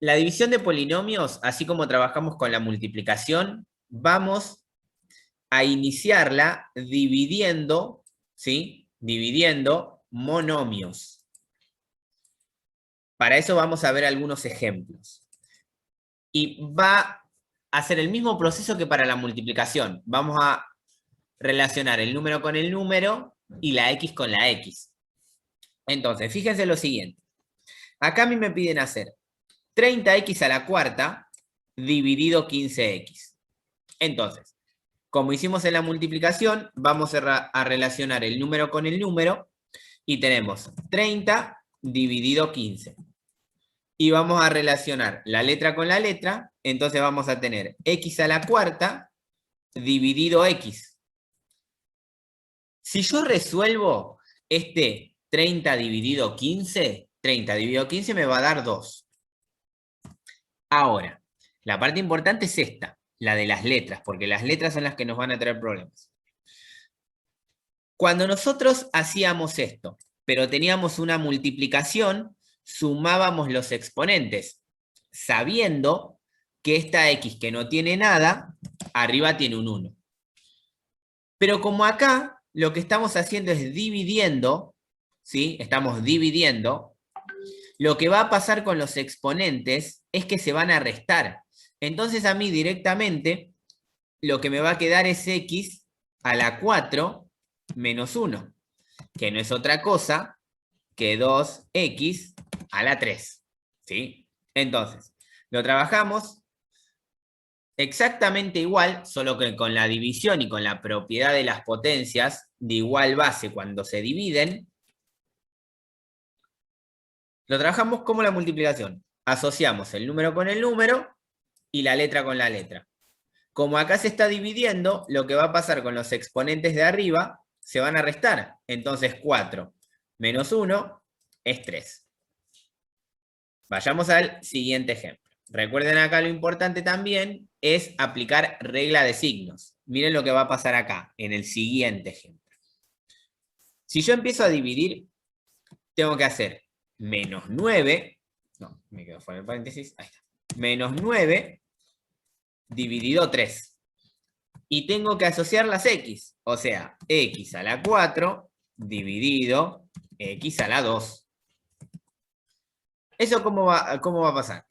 La división de polinomios, así como trabajamos con la multiplicación, vamos a iniciarla dividiendo, ¿sí? Dividiendo monomios. Para eso vamos a ver algunos ejemplos. Y va a ser el mismo proceso que para la multiplicación. Vamos a relacionar el número con el número y la X con la X. Entonces, fíjense lo siguiente. Acá a mí me piden hacer 30x a la cuarta dividido 15x. Entonces, como hicimos en la multiplicación, vamos a relacionar el número con el número y tenemos 30 dividido 15. Y vamos a relacionar la letra con la letra, entonces vamos a tener x a la cuarta dividido x. Si yo resuelvo este 30 dividido 15, 30 dividido 15 me va a dar 2. Ahora, la parte importante es esta, la de las letras, porque las letras son las que nos van a traer problemas. Cuando nosotros hacíamos esto, pero teníamos una multiplicación, sumábamos los exponentes, sabiendo que esta x que no tiene nada, arriba tiene un 1. Pero como acá lo que estamos haciendo es dividiendo, ¿sí? Estamos dividiendo, lo que va a pasar con los exponentes es que se van a restar. Entonces a mí directamente lo que me va a quedar es x a la 4 menos 1, que no es otra cosa que 2x a la 3. ¿Sí? Entonces, lo trabajamos exactamente igual, solo que con la división y con la propiedad de las potencias de igual base cuando se dividen. Lo trabajamos como la multiplicación. Asociamos el número con el número y la letra con la letra. Como acá se está dividiendo, lo que va a pasar con los exponentes de arriba se van a restar. Entonces 4 menos 1 es 3. Vayamos al siguiente ejemplo. Recuerden acá lo importante también es aplicar regla de signos. Miren lo que va a pasar acá, en el siguiente ejemplo. Si yo empiezo a dividir, tengo que hacer menos 9, no, me quedo fuera el paréntesis, ahí está, menos 9 dividido 3. Y tengo que asociar las x, o sea, x a la 4 dividido x a la 2. ¿Eso cómo va a pasar?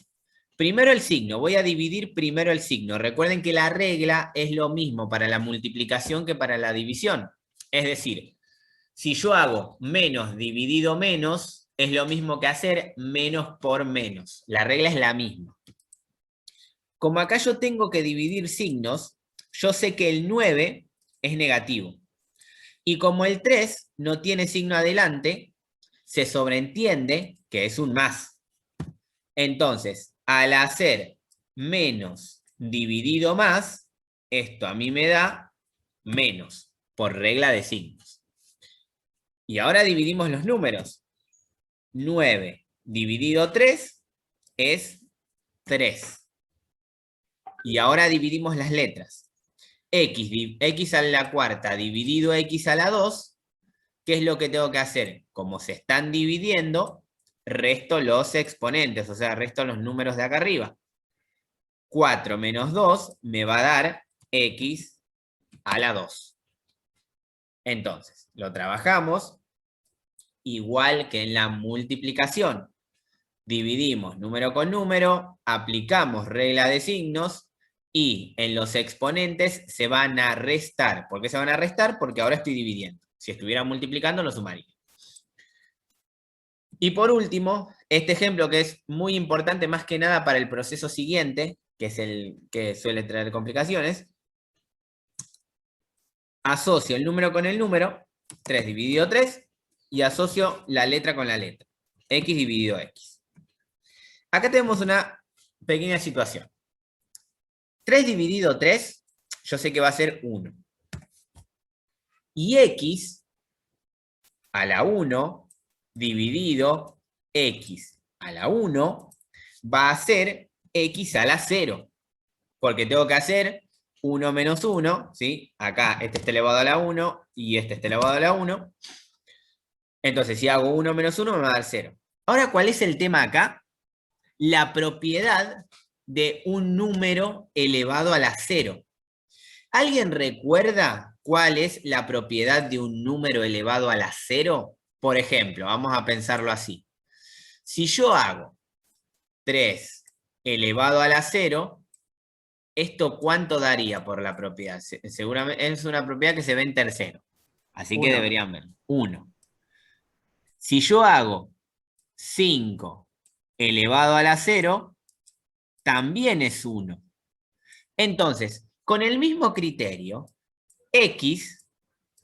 Primero el signo, voy a dividir primero el signo. Recuerden que la regla es lo mismo para la multiplicación que para la división. Es decir, si yo hago menos dividido menos, es lo mismo que hacer menos por menos. La regla es la misma. Como acá yo tengo que dividir signos, yo sé que el 9 es negativo. Y como el 3 no tiene signo adelante, se sobreentiende que es un más. Entonces, al hacer menos dividido más, esto a mí me da menos, por regla de signos. Y ahora dividimos los números. 9 dividido 3 es 3. Y ahora dividimos las letras. X a la cuarta dividido x a la 2, ¿qué es lo que tengo que hacer? Como se están dividiendo, resto los exponentes, o sea, resto los números de acá arriba. 4 menos 2 me va a dar x a la 2. Entonces, lo trabajamos igual que en la multiplicación. Dividimos número con número, aplicamos regla de signos y en los exponentes se van a restar. ¿Por qué se van a restar? Porque ahora estoy dividiendo. Si estuviera multiplicando, lo sumaría. Y por último, este ejemplo que es muy importante más que nada para el proceso siguiente, que es el que suele traer complicaciones. Asocio el número con el número, 3 dividido 3, y asocio la letra con la letra, x dividido x. Acá tenemos una pequeña situación. 3 dividido 3, yo sé que va a ser 1. Y x a la 1 dividido x a la 1 va a ser x a la 0. Porque tengo que hacer 1 menos 1, ¿sí? Acá este está elevado a la 1 y este está elevado a la 1. Entonces, si hago 1 menos 1 me va a dar 0. Ahora, ¿cuál es el tema acá? la propiedad de un número elevado a la 0. ¿Alguien recuerda cuál es la propiedad de un número elevado a la 0? Por ejemplo, vamos a pensarlo así. Si yo hago 3 elevado a la 0, ¿esto cuánto daría por la propiedad? Seguramente es una propiedad que se ve en tercero. Así que 1. deberían ver. 1. Si yo hago 5 elevado a la 0, también es 1. Entonces, con el mismo criterio, x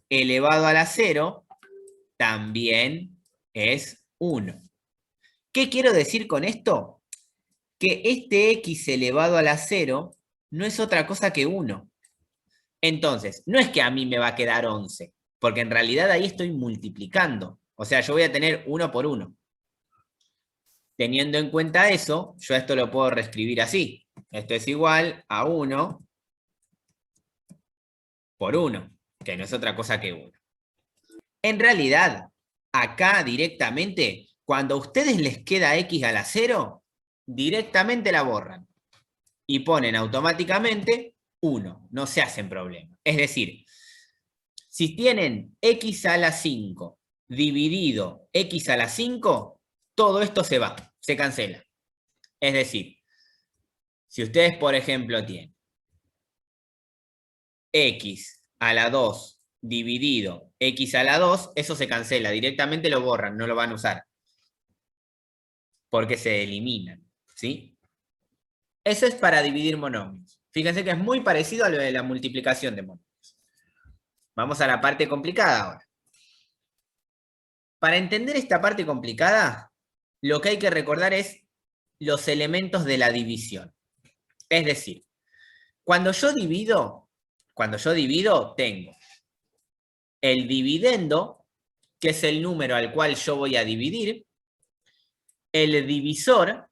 elevado a la 0 también es 1. ¿Qué quiero decir con esto? Que este x elevado a la 0 no es otra cosa que 1. Entonces, no es que a mí me va a quedar 11, porque en realidad ahí estoy multiplicando. O sea, yo voy a tener 1 por 1. Teniendo en cuenta eso, yo esto lo puedo reescribir así. Esto es igual a 1 por 1, que no es otra cosa que 1. En realidad, acá directamente, cuando a ustedes les queda x a la 0, directamente la borran y ponen automáticamente 1, no se hacen problema. Es decir, si tienen x a la 5 dividido x a la 5, todo esto se va, se cancela. Es decir, si ustedes, por ejemplo, tienen x a la 2 dividido x a la 2, eso se cancela, directamente lo borran, no lo van a usar, porque se eliminan, ¿sí? Eso es para dividir monomios. Fíjense que es muy parecido a lo de la multiplicación de monomios. Vamos a la parte complicada ahora. Para entender esta parte complicada, lo que hay que recordar es los elementos de la división. Es decir, cuando yo divido, tengo el dividendo, que es el número al cual yo voy a dividir, el divisor,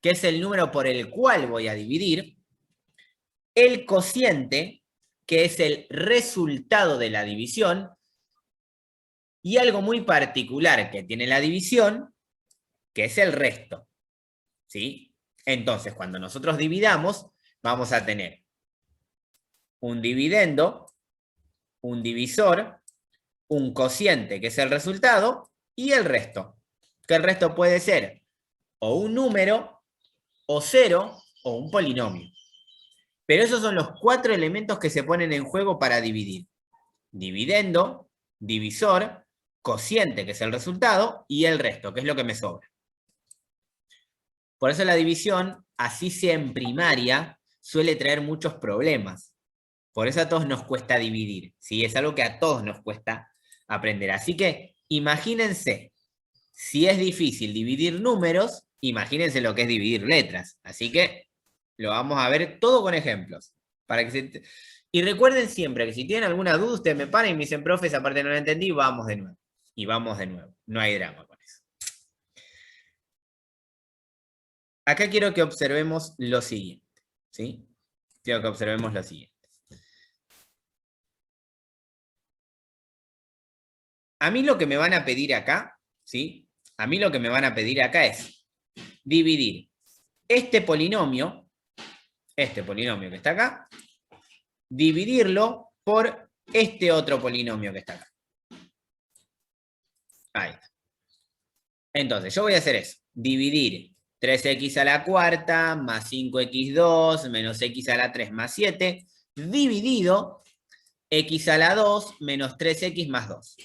que es el número por el cual voy a dividir, el cociente, que es el resultado de la división, y algo muy particular que tiene la división, que es el resto. ¿Sí? Entonces, cuando nosotros dividamos, vamos a tener un dividendo, un divisor, un cociente, que es el resultado, y el resto. Que el resto puede ser o un número, o 0, o un polinomio. Pero esos son los 4 elementos que se ponen en juego para dividir. Dividendo, divisor, cociente, que es el resultado, y el resto, que es lo que me sobra. Por eso la división, así sea en primaria, suele traer muchos problemas. Por eso a todos nos cuesta dividir, ¿sí? Es algo que a todos nos cuesta aprender. Así que imagínense, si es difícil dividir números, imagínense lo que es dividir letras. Así que lo vamos a ver todo con ejemplos. Y recuerden siempre que si tienen alguna duda, ustedes me paran y me dicen, profe, esa parte no la entendí, vamos de nuevo. Y vamos de nuevo. No hay drama con eso. Acá quiero que observemos lo siguiente. ¿Sí? Quiero que observemos lo siguiente. A mí lo que me van a pedir acá, ¿sí? A mí lo que me van a pedir acá es dividir este polinomio que está acá, dividirlo por este otro polinomio que está acá. Ahí está. Entonces, yo voy a hacer eso. Dividir 3x a la cuarta más 5x2 menos x a la 3 más 7, dividido x a la 2 menos 3x más 2.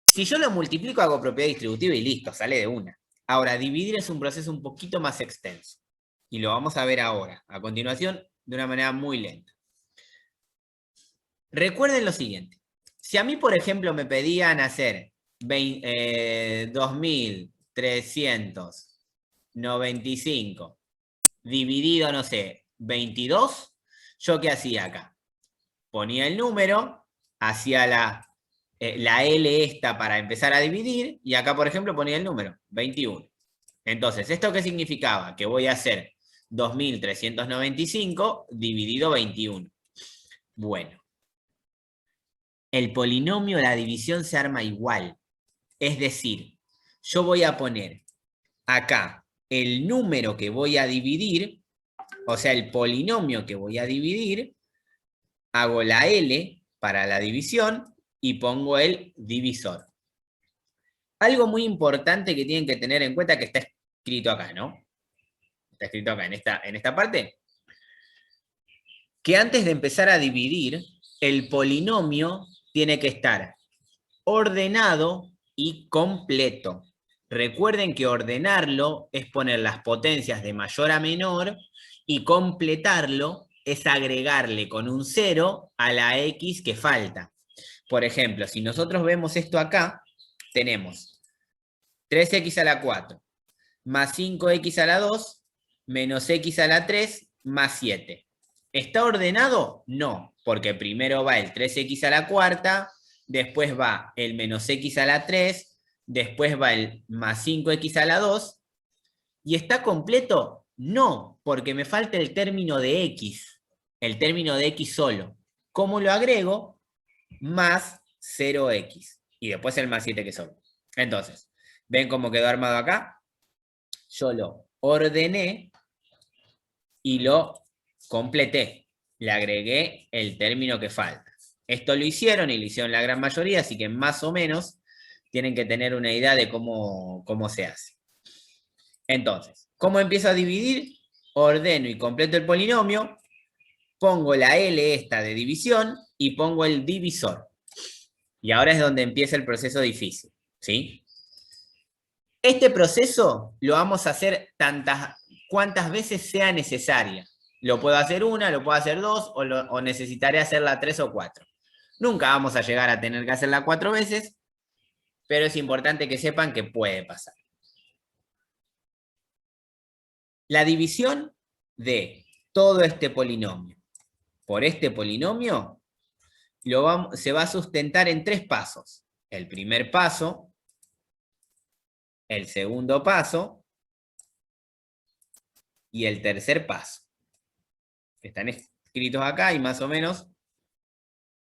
Si yo lo multiplico, hago propiedad distributiva y listo, sale de una. Ahora, dividir es un proceso un poquito más extenso. Y lo vamos a ver ahora, a continuación, de una manera muy lenta. Recuerden lo siguiente. Si a mí, por ejemplo, me pedían hacer 2.395 dividido, no sé, 22, ¿yo qué hacía acá? Ponía el número, hacía la L esta para empezar a dividir, y acá, por ejemplo, ponía el número, 21. Entonces, ¿esto qué significaba? Que voy a hacer 2.395 dividido 21. Bueno, el polinomio, la división se arma igual. Es decir, yo voy a poner acá el número que voy a dividir, o sea, el polinomio que voy a dividir, hago la L para la división y pongo el divisor. Algo muy importante que tienen que tener en cuenta que está escrito acá, ¿no? Está escrito acá en esta parte. Que antes de empezar a dividir, el polinomio tiene que estar ordenado y completo. Recuerden que ordenarlo es poner las potencias de mayor a menor y completarlo es agregarle con un 0 a la x que falta. Por ejemplo, si nosotros vemos esto acá, tenemos 3x a la 4 más 5x a la 2 menos x a la 3 más 7. ¿Está ordenado? No, porque primero va el 3x a la cuarta, después va el menos x a la 3, después va el más 5x a la 2. ¿Y está completo? No, porque me falta el término de x, el término de x solo. ¿Cómo lo agrego? Más 0x. Y después el más 7 que solo. Entonces, ¿ven cómo quedó armado acá? Yo lo ordené y lo completé. Le agregué el término que falta. Esto lo hicieron y lo hicieron la gran mayoría, así que más o menos tienen que tener una idea de cómo se hace. Entonces, ¿cómo empiezo a dividir? Ordeno y completo el polinomio, pongo la L esta de división y pongo el divisor. Y ahora es donde empieza el proceso difícil, ¿sí? Este proceso lo vamos a hacer cuantas veces sea necesaria. Lo puedo hacer una, lo puedo hacer dos, o necesitaré hacerla 3 o 4. Nunca vamos a llegar a tener que hacerla 4 veces, pero es importante que sepan que puede pasar. La división de todo este polinomio por este polinomio se va a sustentar en 3 pasos. El primer paso, el segundo paso y el tercer paso. Están escritos acá y más o menos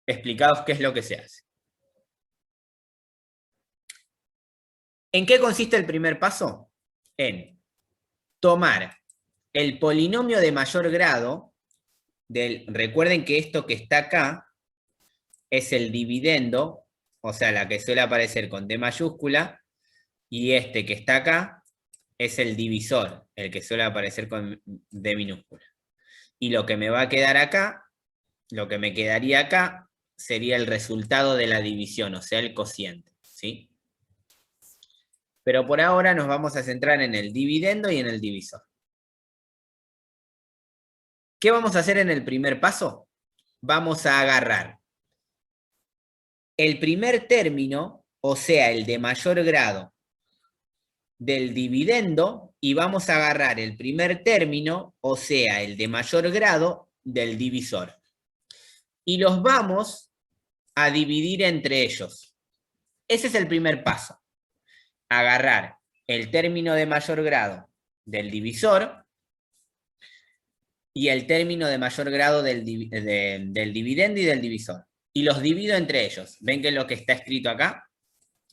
explicados qué es lo que se hace. ¿En qué consiste el primer paso? En tomar el polinomio de mayor grado recuerden que esto que está acá es el dividendo, o sea, la que suele aparecer con D mayúscula, y este que está acá es el divisor, el que suele aparecer con D minúscula. Y lo que me va a quedar acá, lo que me quedaría acá, sería el resultado de la división, o sea, el cociente, ¿sí? Pero por ahora nos vamos a centrar en el dividendo y en el divisor. ¿Qué vamos a hacer en el primer paso? Vamos a agarrar el primer término, o sea, el de mayor grado del dividendo, y vamos a agarrar el primer término, o sea, el de mayor grado del divisor. Y los vamos a dividir entre ellos. Ese es el primer paso. Agarrar el término de mayor grado del divisor y el término de mayor grado del dividendo y del divisor. Y los divido entre ellos. ¿Ven que es lo que está escrito acá?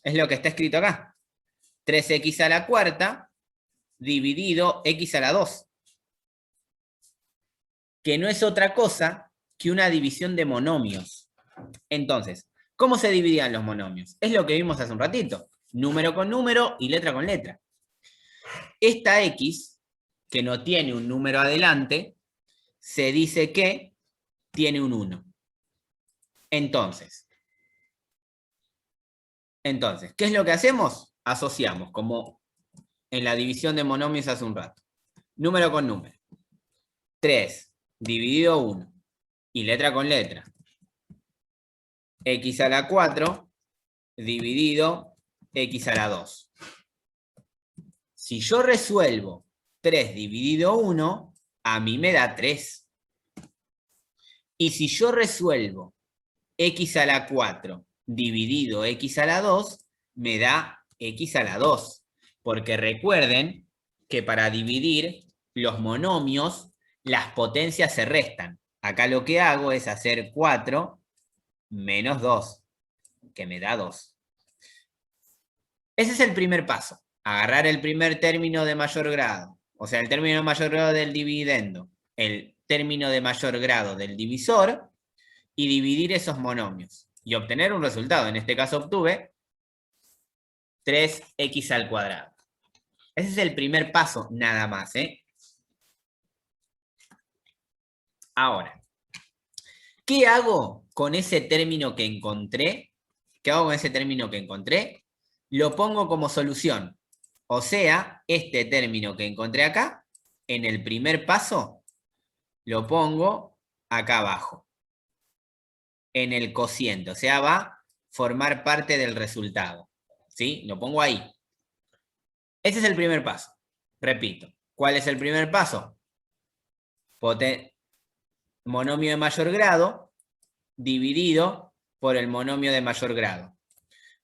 Es lo que está escrito acá. 3x a la cuarta dividido x a la 2. Que no es otra cosa que una división de monomios. Entonces, ¿cómo se dividían los monomios? Es lo que vimos hace un ratito. Número con número y letra con letra. Esta x, que no tiene un número adelante, se dice que tiene un 1. Entonces, ¿qué es lo que hacemos? Asociamos, como en la división de monomios hace un rato. Número con número. 3 dividido 1 y letra con letra. X a la 4 dividido x a la 2. Si yo resuelvo 3 dividido 1, a mí me da 3. Y si yo resuelvo x a la 4 dividido x a la 2, me da x a la 2. Porque recuerden que para dividir los monomios, las potencias se restan. Acá lo que hago es hacer 4 menos 2, que me da 2. Ese es el primer paso. agarrar el primer término de mayor grado, o sea, el término de mayor grado del dividendo, el término de mayor grado del divisor, y dividir esos monomios, y obtener un resultado. En este caso obtuve 3x al cuadrado. Ese es el primer paso, nada más, ¿eh? Ahora, ¿qué hago con ese término que encontré? ¿Qué hago con ese término que encontré? Lo pongo como solución. O sea, este término que encontré acá, en el primer paso, lo pongo acá abajo, en el cociente. O sea, va a formar parte del resultado. ¿Sí? Lo pongo ahí. Ese es el primer paso. Repito, ¿cuál es el primer paso? Monomio de mayor grado dividido por el monomio de mayor grado.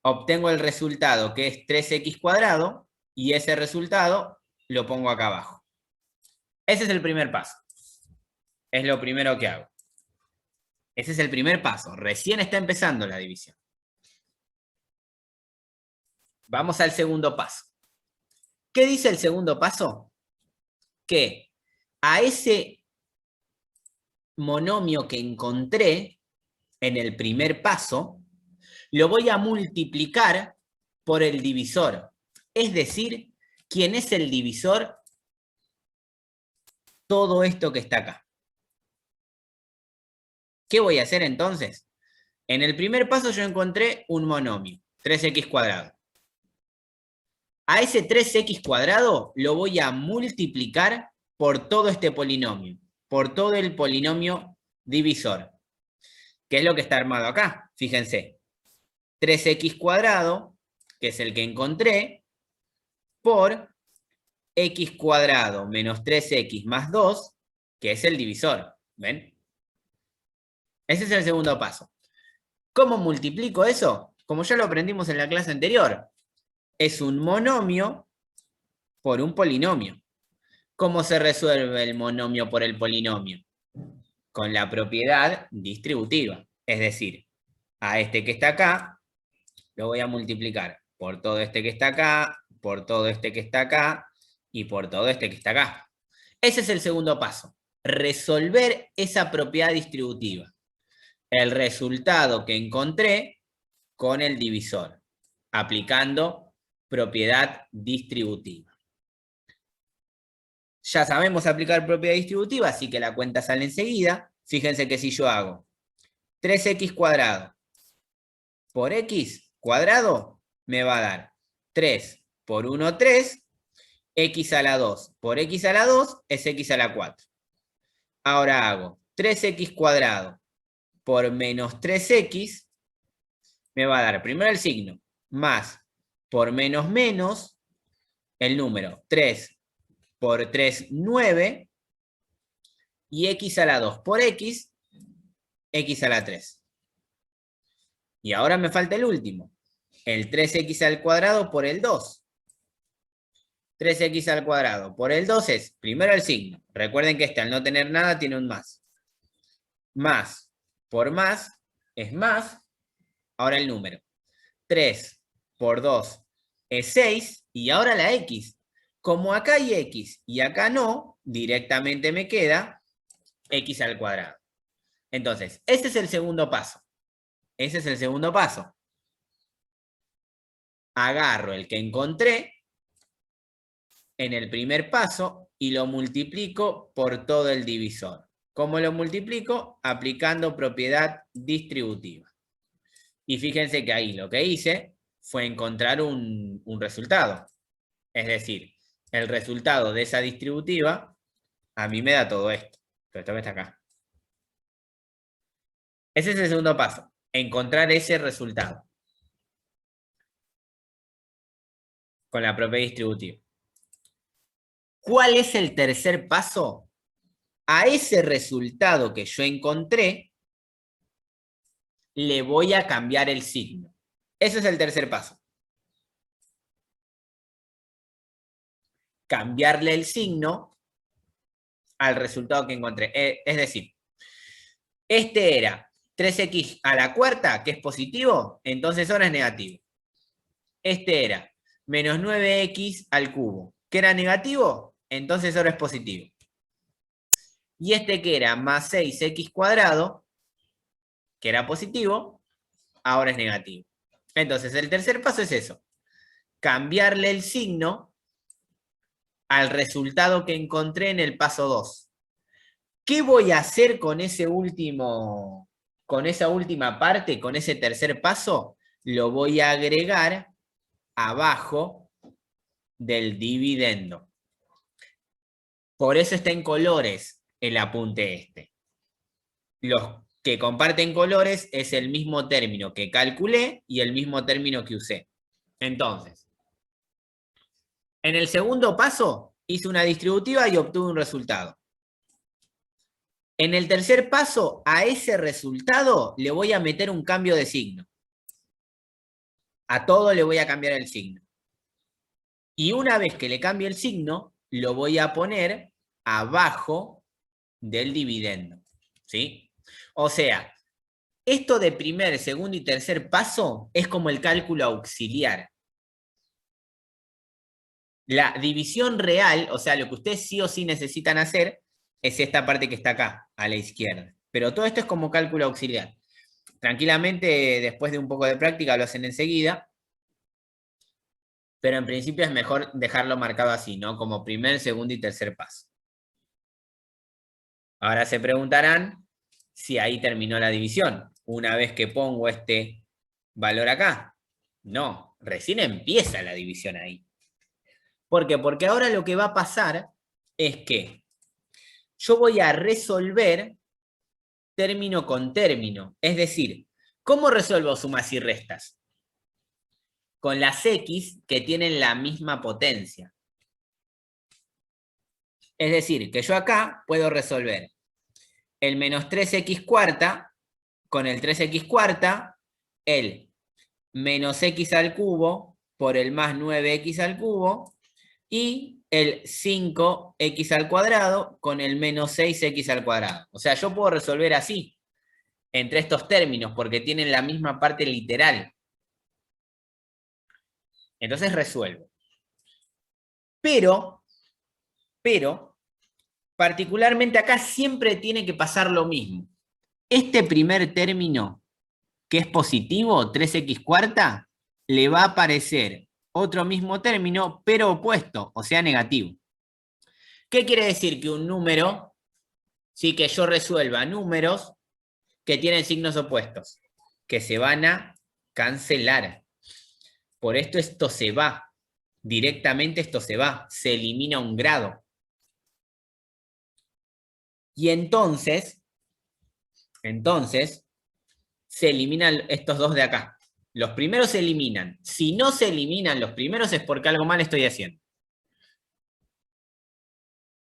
Obtengo el resultado que es 3x cuadrado y ese resultado lo pongo acá abajo. Ese es el primer paso. Es lo primero que hago. Ese es el primer paso. Recién está empezando la división. Vamos al segundo paso. ¿Qué dice el segundo paso? Que a ese monomio que encontré en el primer paso, lo voy a multiplicar por el divisor. Es decir, ¿quién es el divisor? Todo esto que está acá. ¿Qué voy a hacer entonces? En el primer paso yo encontré un monomio, 3x cuadrado. A ese 3x cuadrado lo voy a multiplicar por todo este polinomio, por todo el polinomio divisor. ¿Qué es lo que está armado acá? Fíjense, 3x cuadrado, que es el que encontré, por x cuadrado menos 3x más 2, que es el divisor. ¿Ven? Ese es el segundo paso. ¿Cómo multiplico eso? Como ya lo aprendimos en la clase anterior. Es un monomio por un polinomio. ¿Cómo se resuelve el monomio por el polinomio? Con la propiedad distributiva. Es decir, a este que está acá, lo voy a multiplicar por todo este que está acá, por todo este que está acá, y por todo este que está acá. Ese es el segundo paso. Resolver esa propiedad distributiva. El resultado que encontré con el divisor, aplicando propiedad distributiva. Ya sabemos aplicar propiedad distributiva, así que la cuenta sale enseguida. Fíjense que si yo hago 3x cuadrado por x cuadrado, me va a dar 3 por 1, 3, x a la 2 por x a la 2 es x a la 4. Ahora hago 3x cuadrado por menos 3x, me va a dar primero el signo, más por menos menos, el número 3 por 3, 9, y x a la 2 por x, x a la 3. Y ahora me falta el último, el 3x al cuadrado por el 2. 3x al cuadrado por el 2 es, primero el signo, recuerden que este al no tener nada tiene un más. Más por más es más, ahora el número. 3 por 2 es 6, y ahora la x. Como acá hay x y acá no, directamente me queda x al cuadrado. Entonces, este es el segundo paso. Ese es el segundo paso. Agarro el que encontré en el primer paso y lo multiplico por todo el divisor. ¿Cómo lo multiplico? Aplicando propiedad distributiva. Y fíjense que ahí lo que hice fue encontrar un resultado. Es decir, el resultado de esa distributiva a mí me da todo esto. Pero esto que está acá. Ese es el segundo paso. Encontrar ese resultado. Con la propiedad distributiva. ¿Cuál es el tercer paso? A ese resultado que yo encontré, le voy a cambiar el signo. Ese es el tercer paso. Cambiarle el signo al resultado que encontré. Es decir, este era 3x a la cuarta, que es positivo, entonces ahora es negativo. Este era menos 9x al cubo. ¿Qué era negativo? Entonces ahora es positivo. Y este que era más 6x cuadrado, que era positivo, ahora es negativo. Entonces el tercer paso es eso. Cambiarle el signo al resultado que encontré en el paso 2. ¿Qué voy a hacer con esa última parte, con ese tercer paso? Lo voy a agregar abajo del dividendo. Por eso está en colores el apunte este. Los que comparten colores es el mismo término que calculé y el mismo término que usé. Entonces, en el segundo paso hice una distributiva y obtuve un resultado. En el tercer paso, a ese resultado le voy a meter un cambio de signo. A todo le voy a cambiar el signo. Y una vez que le cambie el signo, lo voy a poner abajo del dividendo. ¿Sí? O sea, esto de primer, segundo y tercer paso es como el cálculo auxiliar. La división real, o sea, lo que ustedes sí o sí necesitan hacer, es esta parte que está acá, a la izquierda. Pero todo esto es como cálculo auxiliar. Tranquilamente, después de un poco de práctica, lo hacen enseguida. Pero en principio es mejor dejarlo marcado así, ¿no? Como primer, segundo y tercer paso. Ahora se preguntarán si ahí terminó la división. Una vez que pongo este valor acá. No, recién empieza la división ahí. ¿Por qué? Porque ahora lo que va a pasar es que yo voy a resolver término con término. Es decir, ¿cómo resuelvo sumas y restas? Con las x que tienen la misma potencia. Es decir, que yo acá puedo resolver el menos 3x cuarta con el 3x cuarta, el menos x al cubo por el más 9x al cubo, y el 5x al cuadrado con el menos 6x al cuadrado. O sea, yo puedo resolver así, entre estos términos, porque tienen la misma parte literal. Entonces resuelvo. Pero, particularmente acá siempre tiene que pasar lo mismo. Este primer término, que es positivo, 3x cuarta, le va a aparecer otro mismo término, pero opuesto, o sea, negativo. ¿Qué quiere decir? Que un número, sí, que yo resuelva números que tienen signos opuestos, que se van a cancelar. Por esto se va. Directamente esto se va. Se elimina un grado. Y entonces, se eliminan estos dos de acá. Los primeros se eliminan. Si no se eliminan los primeros es porque algo mal estoy haciendo.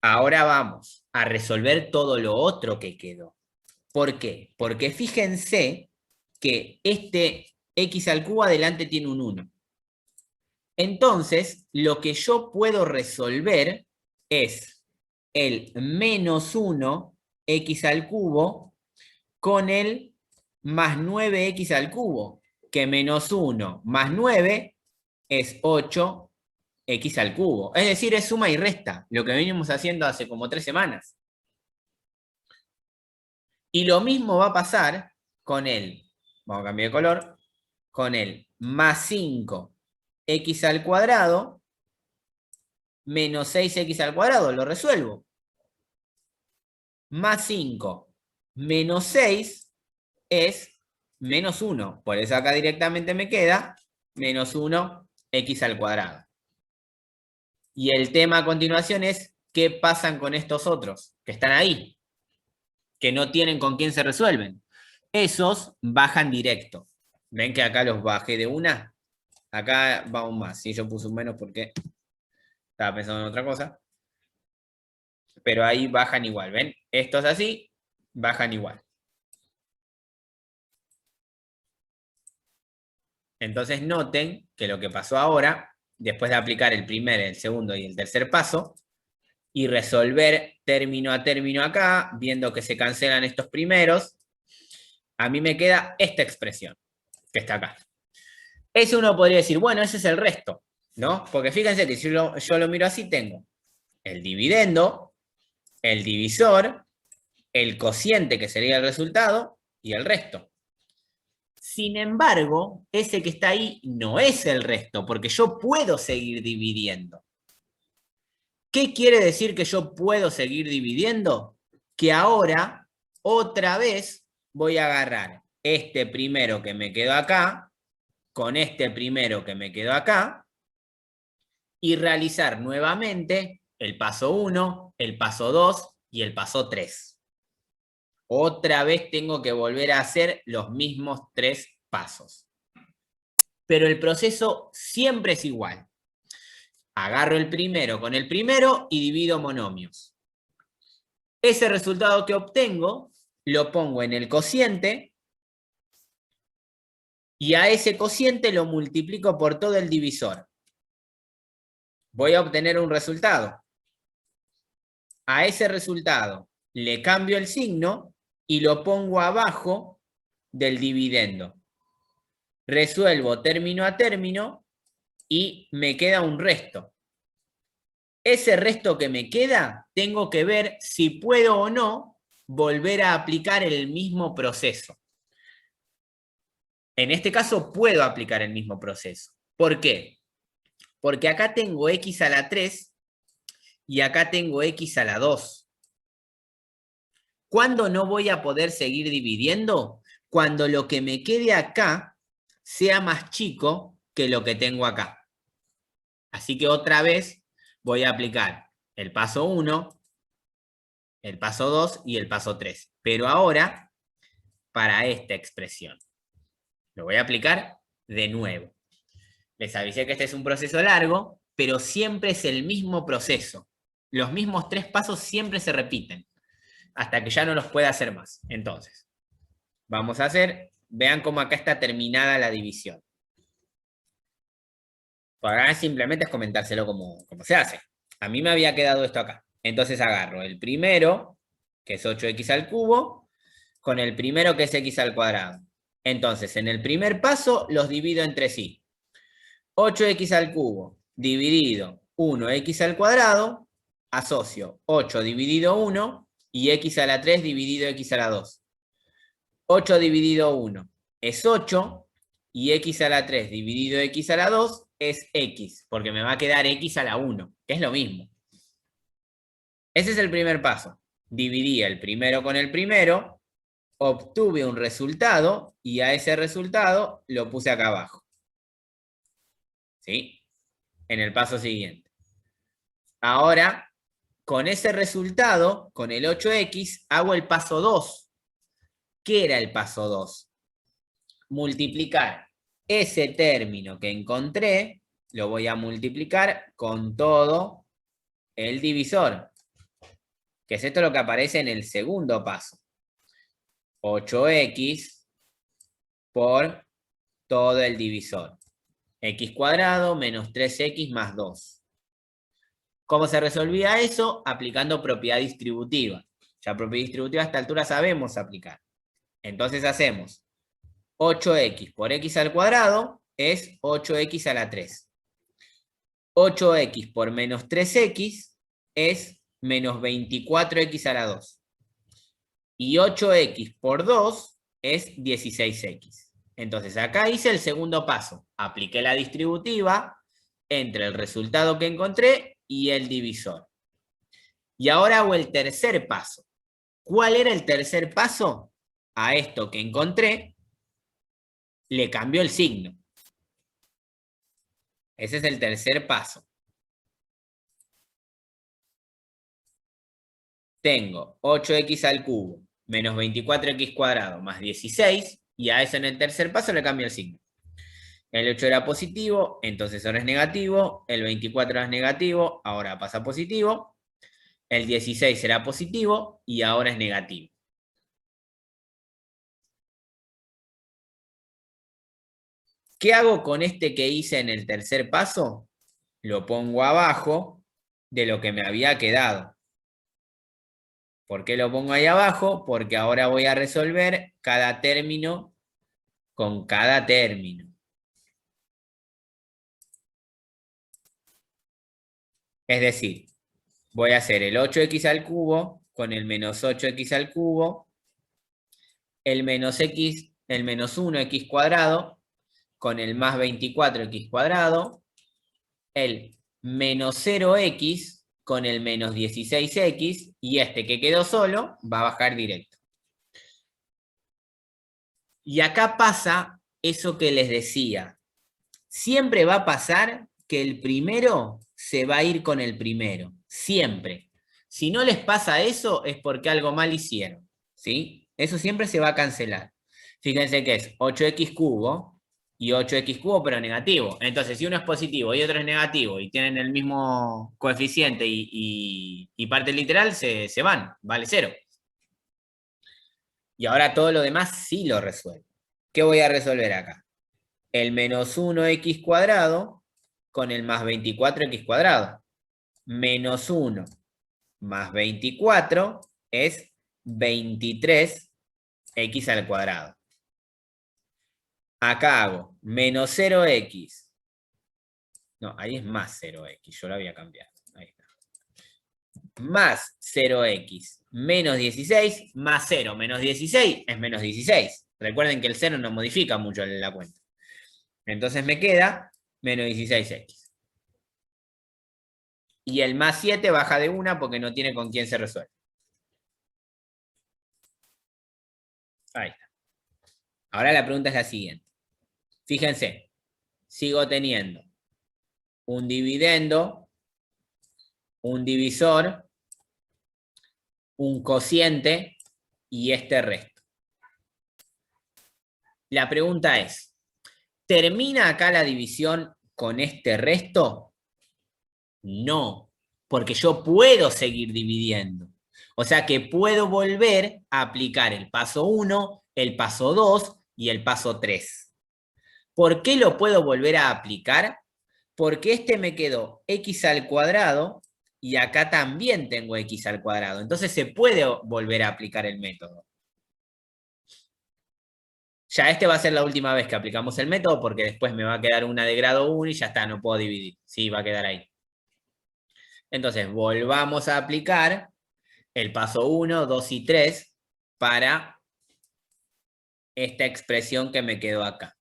Ahora vamos a resolver todo lo otro que quedó. ¿Por qué? Porque fíjense que este x al cubo adelante tiene un 1. Entonces, lo que yo puedo resolver es el menos 1 x al cubo con el más 9x al cubo, que menos 1 más 9 es 8x al cubo. Es decir, es suma y resta, lo que venimos haciendo hace como 3 semanas. Y lo mismo va a pasar con el, vamos a cambiar de color, con el más 5x al cuadrado menos 6x al cuadrado, lo resuelvo. Más 5 menos 6 es menos 1. Por eso acá directamente me queda menos 1x al cuadrado. Y el tema a continuación es, ¿qué pasan con estos otros que están ahí? Que no tienen con quién se resuelven. Esos bajan directo. ¿Ven que acá los bajé de una? Acá va un más. ¿Sí? Yo puse un menos porque estaba pensando en otra cosa. Pero ahí bajan igual. ¿Ven? Estos así, bajan igual. Entonces noten que lo que pasó ahora, después de aplicar el primer, el segundo y el tercer paso, y resolver término a término acá, viendo que se cancelan estos primeros, a mí me queda esta expresión, que está acá. Eso uno podría decir, bueno, ese es el resto. ¿no? Porque fíjense que si yo lo miro así, tengo el dividendo, el divisor, el cociente, que sería el resultado, y el resto. Sin embargo, ese que está ahí no es el resto, porque yo puedo seguir dividiendo. ¿Qué quiere decir que yo puedo seguir dividiendo? Que ahora, otra vez, voy a agarrar este primero que me quedó acá, con este primero que me quedó acá, y realizar nuevamente el paso 1, el paso 2 y el paso 3. Otra vez tengo que volver a hacer los mismos 3 pasos. Pero el proceso siempre es igual. Agarro el primero con el primero y divido monomios. Ese resultado que obtengo lo pongo en el cociente y a ese cociente lo multiplico por todo el divisor. Voy a obtener un resultado. A ese resultado le cambio el signo y lo pongo abajo del dividendo. Resuelvo término a término y me queda un resto. Ese resto que me queda, tengo que ver si puedo o no volver a aplicar el mismo proceso. En este caso puedo aplicar el mismo proceso. ¿Por qué? Porque acá tengo x a la 3 y acá tengo x a la 2. ¿Cuándo no voy a poder seguir dividiendo? Cuando lo que me quede acá sea más chico que lo que tengo acá. Así que otra vez voy a aplicar el paso 1, el paso 2 y el paso 3. Pero ahora, para esta expresión. Lo voy a aplicar de nuevo. Les avisé que este es un proceso largo, pero siempre es el mismo proceso. Los mismos 3 pasos siempre se repiten, hasta que ya no los pueda hacer más. Entonces, vamos a hacer, vean cómo acá está terminada la división. Por acá simplemente es comentárselo cómo se hace. A mí me había quedado esto acá. Entonces agarro el primero, que es 8x al cubo, con el primero, que es x al cuadrado. Entonces, en el primer paso, los divido entre sí. 8x al cubo dividido 1x al cuadrado, asocio 8 dividido 1 y x a la 3 dividido x a la 2. 8 dividido 1 es 8 y x a la 3 dividido x a la 2 es x, porque me va a quedar x a la 1, que es lo mismo. Ese es el primer paso. Dividí el primero con el primero, obtuve un resultado y a ese resultado lo puse acá abajo. ¿Sí? En el paso siguiente. Ahora, con ese resultado, con el 8x, hago el paso 2. ¿Qué era el paso 2? Multiplicar ese término que encontré, lo voy a multiplicar con todo el divisor, que es esto lo que aparece en el segundo paso. 8x por todo el divisor. X cuadrado menos 3x más 2. ¿Cómo se resolvía eso? Aplicando propiedad distributiva. Ya propiedad distributiva a esta altura sabemos aplicar. Entonces hacemos 8x por x al cuadrado es 8x a la 3. 8x por menos 3x es menos 24x a la 2. Y 8x por 2 es 16x. Entonces acá hice el segundo paso. Apliqué la distributiva entre el resultado que encontré y el divisor. Y ahora hago el tercer paso. ¿Cuál era el tercer paso? A esto que encontré, le cambió el signo. Ese es el tercer paso. Tengo 8x al cubo menos 24x cuadrado más 16, y a eso en el tercer paso le cambio el signo. El 8 era positivo, entonces ahora es negativo. El 24 es negativo, ahora pasa a positivo. El 16 era positivo y ahora es negativo. ¿Qué hago con este que hice en el tercer paso? Lo pongo abajo de lo que me había quedado. ¿Por qué lo pongo ahí abajo? Porque ahora voy a resolver cada término con cada término. Es decir, voy a hacer el 8x al cubo con el menos 8x al cubo, el menos 1x cuadrado con el más 24x cuadrado, el menos 0x con el menos 16x, y este que quedó solo va a bajar directo. Y acá pasa eso que les decía. Siempre va a pasar que el primero se va a ir con el primero. Siempre. Si no les pasa eso, es porque algo mal hicieron. ¿Sí? Eso siempre se va a cancelar. Fíjense que es 8x cubo y 8x cubo, pero negativo. Entonces, si uno es positivo y otro es negativo y tienen el mismo coeficiente y parte literal, se van. Vale 0. Y ahora todo lo demás sí lo resuelvo. ¿Qué voy a resolver acá? El menos 1x cuadrado con el más 24x cuadrado. Menos 1 más 24 es 23x al cuadrado. Acá hago menos 0x. No, ahí es más 0x, yo lo había cambiado. Ahí está. Más 0x menos 16 más 0 menos 16 es menos 16. Recuerden que el 0 no modifica mucho la cuenta. Entonces me queda menos 16x. Y el más 7 baja de 1 porque no tiene con quién se resuelve. Ahí está. Ahora la pregunta es la siguiente. Fíjense, sigo teniendo un dividendo, un divisor, un cociente y este resto. La pregunta es, ¿termina acá la división con este resto? No, porque yo puedo seguir dividiendo. O sea que puedo volver a aplicar el paso 1, el paso 2 y el paso 3. ¿Por qué lo puedo volver a aplicar? Porque este me quedó x al cuadrado y acá también tengo x al cuadrado. Entonces se puede volver a aplicar el método. Ya este va a ser la última vez que aplicamos el método porque después me va a quedar una de grado 1 y ya está, no puedo dividir. Sí, va a quedar ahí. Entonces volvamos a aplicar el paso 1, 2 y 3 para esta expresión que me quedó acá.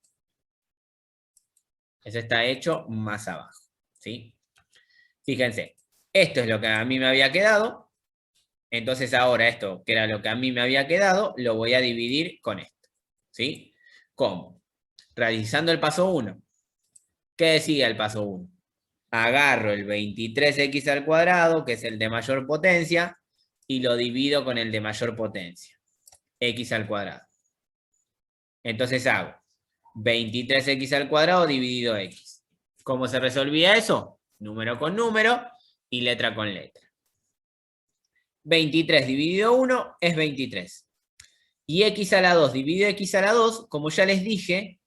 Eso está hecho más abajo, ¿sí? Fíjense, esto es lo que a mí me había quedado. Entonces ahora esto, que era lo que a mí me había quedado, lo voy a dividir con esto, ¿sí? ¿Cómo? Realizando el paso 1. ¿Qué decía el paso 1? Agarro el 23x al cuadrado, que es el de mayor potencia, y lo divido con el de mayor potencia, x al cuadrado. Entonces hago 23x al cuadrado dividido x. ¿Cómo se resolvía eso? Número con número y letra con letra. 23 dividido 1 es 23. Y x a la 2 dividido x a la 2, como ya les dije,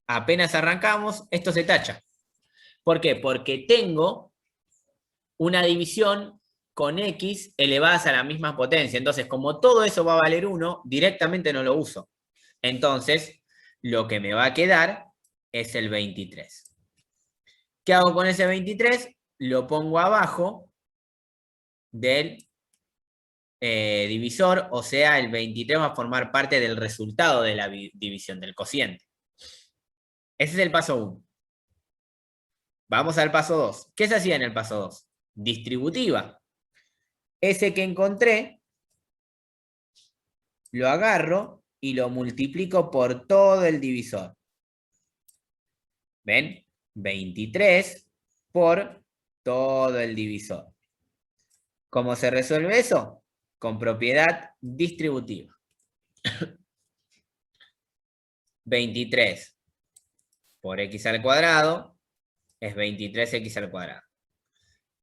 apenas arrancamos, esto se tacha. ¿Por qué? Porque tengo una división con x elevadas a la misma potencia. Entonces, como todo eso va a valer 1, directamente no lo uso. Entonces, lo que me va a quedar es el 23. ¿Qué hago con ese 23? Lo pongo abajo del divisor, o sea, el 23 va a formar parte del resultado de la división, del cociente. Ese es el paso 1. Vamos al paso 2. ¿Qué se hacía en el paso 2? Distributiva. Ese que encontré, lo agarro y lo multiplico por todo el divisor. ¿Ven? 23 por todo el divisor. ¿Cómo se resuelve eso? Con propiedad distributiva. 23 por x al cuadrado es 23x al cuadrado.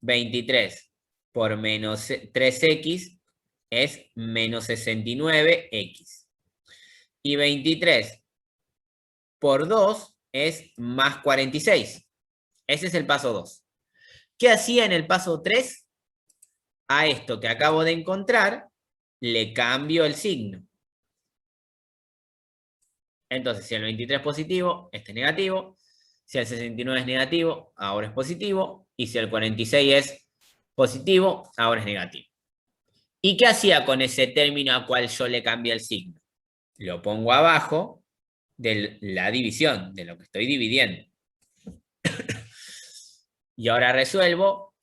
23 por menos 3x es menos 69x. Y 23 por 2 es más 46. Ese es el paso 2. ¿Qué hacía en el paso 3? A esto que acabo de encontrar, le cambio el signo. Entonces, si el 23 es positivo, este es negativo. Si el 69 es negativo, ahora es positivo. Y si el 46 es positivo, ahora es negativo. ¿Y qué hacía con ese término a cual yo le cambié el signo? Lo pongo abajo de la división, de lo que estoy dividiendo. Y ahora resuelvo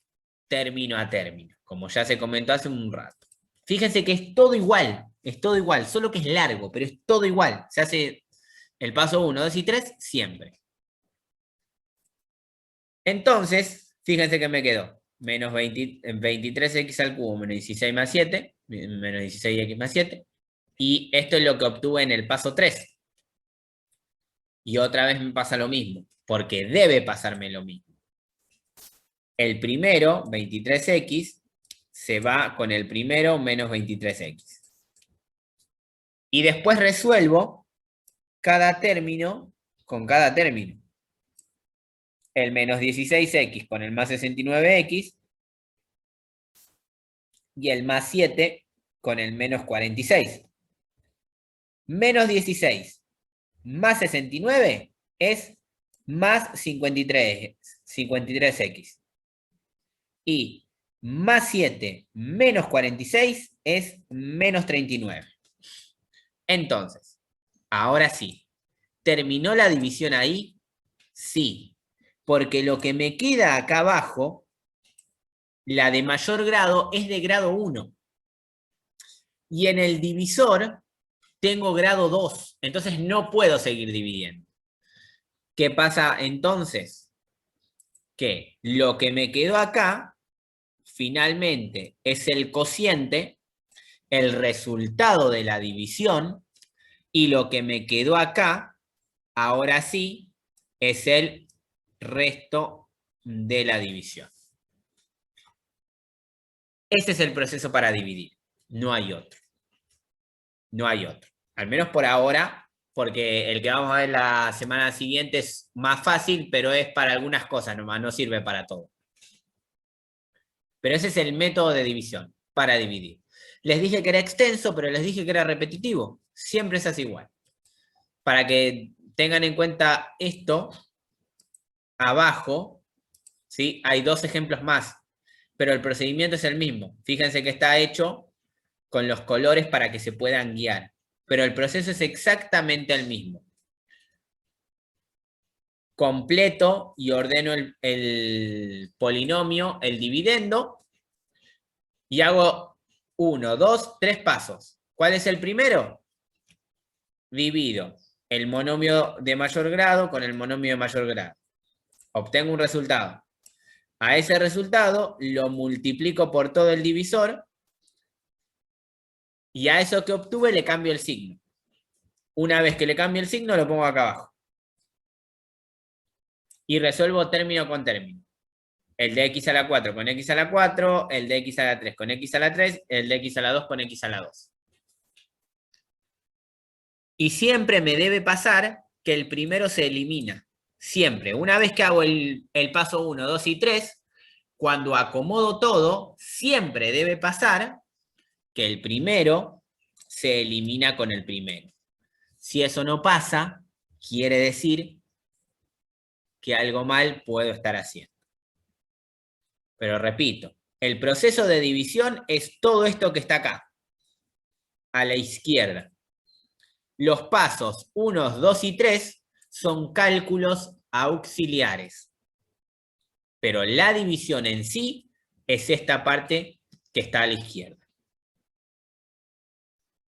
término a término, como ya se comentó hace un rato. Fíjense que es todo igual, solo que es largo, pero es todo igual. Se hace el paso 1, 2 y 3 siempre. Entonces, fíjense que me quedó menos 23x al cubo menos 16 más 7, menos 16x más 7, y esto es lo que obtuve en el paso 3. Y otra vez me pasa lo mismo, porque debe pasarme lo mismo. El primero, 23x, se va con el primero menos 23x. Y después resuelvo cada término con cada término. El menos 16x con el más 69x y el más 7 con el menos 46. Menos 16 más 69 es más 53x. Y más 7 menos 46 es menos 39. Entonces, ahora sí, ¿terminó la división ahí? Sí, porque lo que me queda acá abajo, la de mayor grado, es de grado 1. Y en el divisor tengo grado 2, entonces no puedo seguir dividiendo. ¿Qué pasa entonces? Que lo que me quedó acá, finalmente, es el cociente, el resultado de la división, y lo que me quedó acá, ahora sí, es el resto de la división. Ese es el proceso para dividir, no hay otro. No hay otro. Al menos por ahora, porque el que vamos a ver la semana siguiente es más fácil, pero es para algunas cosas nomás, no sirve para todo. Pero ese es el método de división, para dividir. Les dije que era extenso, pero les dije que era repetitivo. Siempre se hace igual. Para que tengan en cuenta esto, abajo, ¿sí? Hay dos ejemplos más, pero el procedimiento es el mismo. Fíjense que está hecho con los colores para que se puedan guiar, pero el proceso es exactamente el mismo. Completo y ordeno el polinomio, el dividendo, y hago 1, 2, 3 pasos. ¿Cuál es el primero? Divido el monomio de mayor grado con el monomio de mayor grado. Obtengo un resultado. A ese resultado lo multiplico por todo el divisor y a eso que obtuve le cambio el signo. Una vez que le cambio el signo lo pongo acá abajo. Y resuelvo término con término. El de x a la 4 con x a la 4, el de x a la 3 con x a la 3, el de x a la 2 con x a la 2. Y siempre me debe pasar que el primero se elimina. Siempre. Una vez que hago el paso 1, 2 y 3, cuando acomodo todo, siempre debe pasar que el primero se elimina con el primero. Si eso no pasa, quiere decir que algo mal puedo estar haciendo. Pero repito, el proceso de división es todo esto que está acá, a la izquierda. Los pasos 1, 2 y 3 son cálculos auxiliares. Pero la división en sí es esta parte que está a la izquierda.